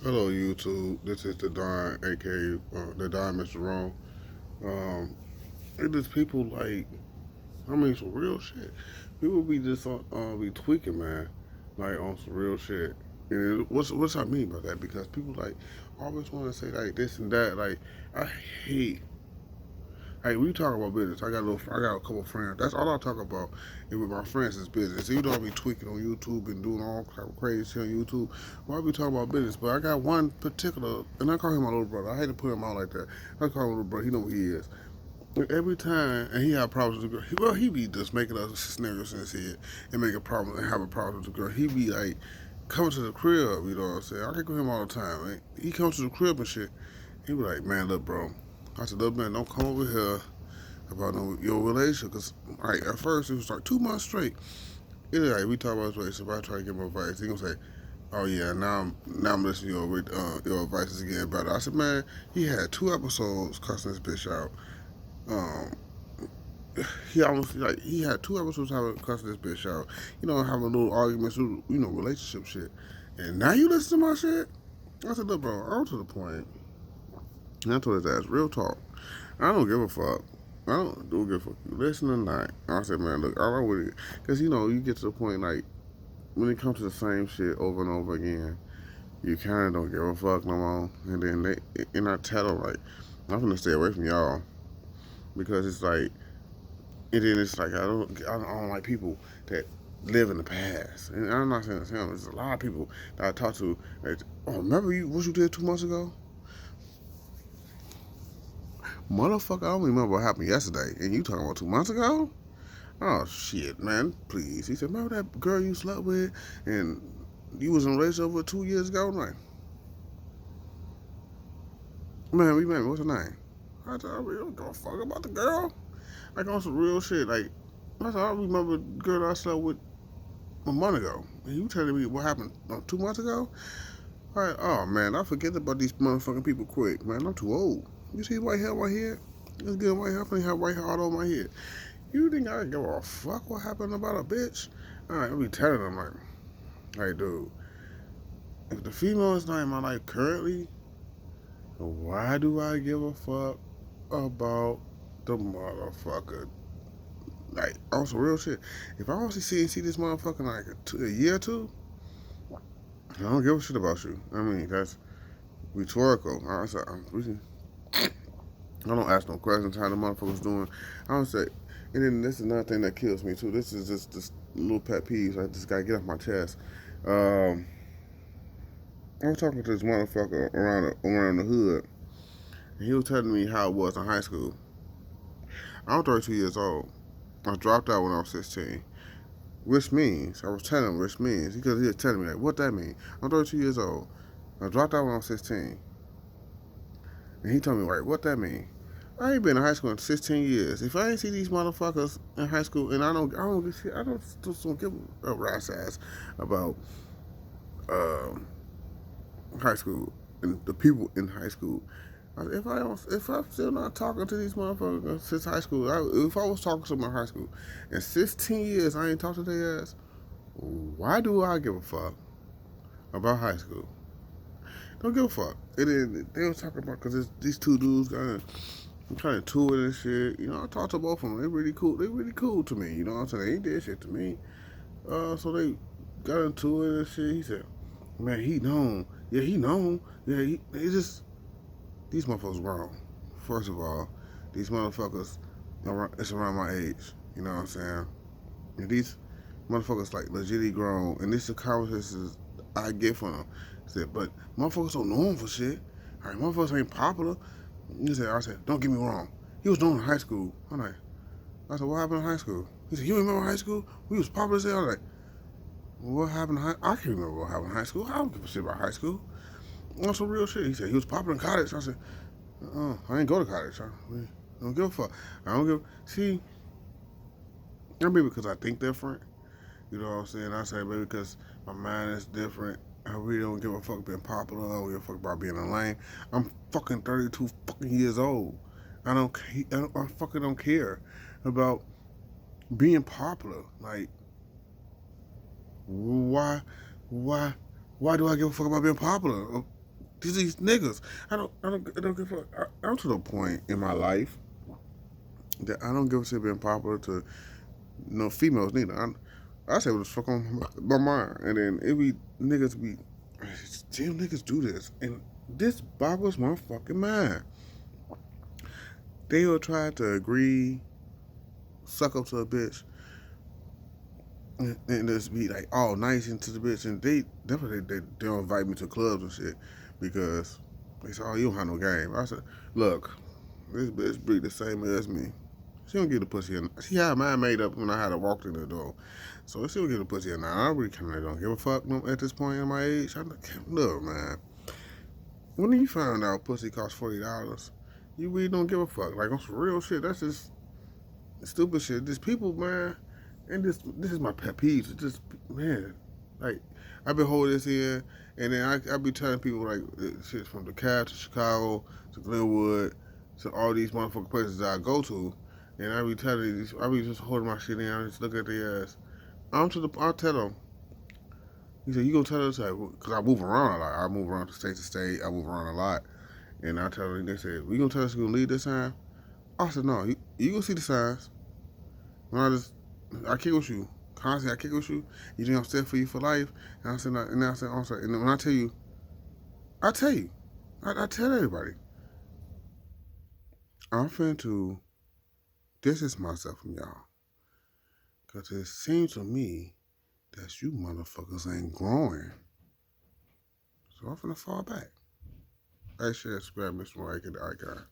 Hello, YouTube. This is the Don, aka the Don Mr. Wrong. Um, it is people like, I mean, some real shit. People be just be tweaking, man, like on some real shit. And what's I mean by that? Because people like always want to say like this and that. Like I hate. Hey, we talk about business. I got a couple friends. That's all I talk about. And with my friends is business. Even though I be tweaking on YouTube and doing all kind of crazy shit on YouTube, well, I be talking about business. But I got one particular, and I call him my little brother. I hate to put him out like that. I call him little brother. He know who he is. And every time, and he have problems with the girl. He be just making up scenarios in his head and make a problem and have a problem with the girl. He be like coming to the crib. You know what I'm saying? I get with him all the time. Man. He comes to the crib and shit. He be like, man, look, bro. I said, look, man, don't come over here about your relationship. Because, like, at first, it was like 2 months straight. It like, we talk about his relationship. I try to give him advice. He going to say, oh, yeah, now I'm listening to your advice is getting better. I said, man, he had 2 episodes cussing this bitch out. Um, he had 2 episodes having cussing this bitch out. Having little arguments, relationship shit. And now you listen to my shit? I said, look, bro, I'm to the point. And I told his ass, real talk. I don't give a fuck. I don't give a fuck. You listen or not. I said, man, look, all I would, because you get to the point like when it comes to the same shit over and over again, you kind of don't give a fuck no more. And then I tell them like, I'm gonna stay away from y'all because it's like, and then it's like I don't like people that live in the past. And I'm not saying it's him. There's a lot of people that I talk to. That, oh, remember what you did 2 months ago? Motherfucker, I don't remember what happened yesterday. And you talking about 2 months ago? Oh shit, man, please. He said, remember that girl you slept with and you was in a relationship with 2 years ago? I'm like, man, remember, what's her name? I said, I really don't give a fuck about the girl. Like on some real shit. Like, I said, I remember the girl that I slept with a month ago. And you telling me what happened 2 months ago? All right, oh man, I forget about these motherfucking people quick, man. I'm too old. You see white hair on my head? It's good white hair. I finna have white hair all over my head. You think I give a fuck what happened about a bitch? Alright, I be telling them like, hey dude, if the female is not in my life currently, why do I give a fuck about the motherfucker? Like, on some real shit. If I want to see this motherfucker like a year or two, I don't give a shit about you. I mean, that's rhetorical. I don't ask no questions how the motherfucker's doing. I don't say, and then this is another thing that kills me too. This is just this little pet peeves. I just gotta get off my chest. Um, I was talking to this motherfucker around the hood, and he was telling me how it was in high school. I'm 32 years old. I dropped out when I was 16. Which means, I was telling him which means, because he was telling me like, what that mean? I'm 32 years old. I dropped out when I was 16. And he told me, right, what that mean? I ain't been in high school in 16 years. If I ain't see these motherfuckers in high school, and I don't give a rat's ass about um, high school and the people in high school. If I'm still not talking to these motherfuckers since high school, if I was talking to them in high school, in 16 years I ain't talked to their ass, why do I give a fuck about high school? Don't give a fuck. And then they was talking about because these two dudes kind of to it and shit. I talked to both of them. They really cool. They really cool to me. You know what I'm saying? They ain't did shit to me. So they got into it and shit. He said, man, he known. Yeah, he known. Yeah, he just, these motherfuckers grown. First of all, these motherfuckers, it's around my age. You know what I'm saying? And these motherfuckers like legitly grown. And this is the conversations I get from them. He said, but motherfuckers don't know him for shit. All right, motherfuckers ain't popular. I said, don't get me wrong. He was doing in high school. I said, what happened in high school? He said, you remember high school? We was popular as hell. I was like, well, what happened in high I can't remember what happened in high school. I don't give a shit about high school. On some real shit. He said, he was popular in college. I said, I ain't go to college. I don't give a fuck. I don't give See, maybe because I think different. You know what I'm saying? I say maybe because my mind is different. I really don't give a fuck being popular. I don't give a fuck about being a lame. I'm fucking 32 fucking years old. I fucking don't care about being popular. Like, why, why, why do I give a fuck about being popular? These niggas. I don't give a fuck. I'm to the point in my life that I don't give a shit being popular to no females neither. I say what the fuck on my mind, and then it be niggas be, damn niggas do this, and this boggles my fucking mind. They will try to agree, suck up to a bitch, and just be like all nice into the bitch, and they definitely they don't invite me to clubs and shit because they say, oh, you don't have no game. I said, look, this bitch be the same as me. She don't get the pussy. She had mine made up when I had to walk in the door. So she don't get the pussy. Now I really kind of don't give a fuck at this point in my age. I'm like, look, man. When you find out pussy costs $40, you really don't give a fuck. Like on some real shit. That's just stupid shit. Just people, man. And this is my pet peeves. It's just, man, like I've been holding this here, and then I be telling people like shit from DeKalb to Chicago to Glenwood to all these motherfucking places that I go to, and I be telling these, I be just holding my shit in. I just look at their ass. I'll tell them. He said, "You gonna tell us?" Because I move around a lot. I move around from state to state. I move around a lot, and I tell them. They said, "We gonna tell us you gonna leave this time?" I said, "No. You gonna see the signs." When I kick with you. Constantly, I kick with you. You think I'm set for you for life? And I said, no, and I said, I'm sorry. And when I tell you, I tell you, I tell everybody, I'm finna to distance myself from y'all. Because it seems to me that you motherfuckers ain't growing. So I'm finna fall back. I should subscribe, Mr. Mike and the Icon.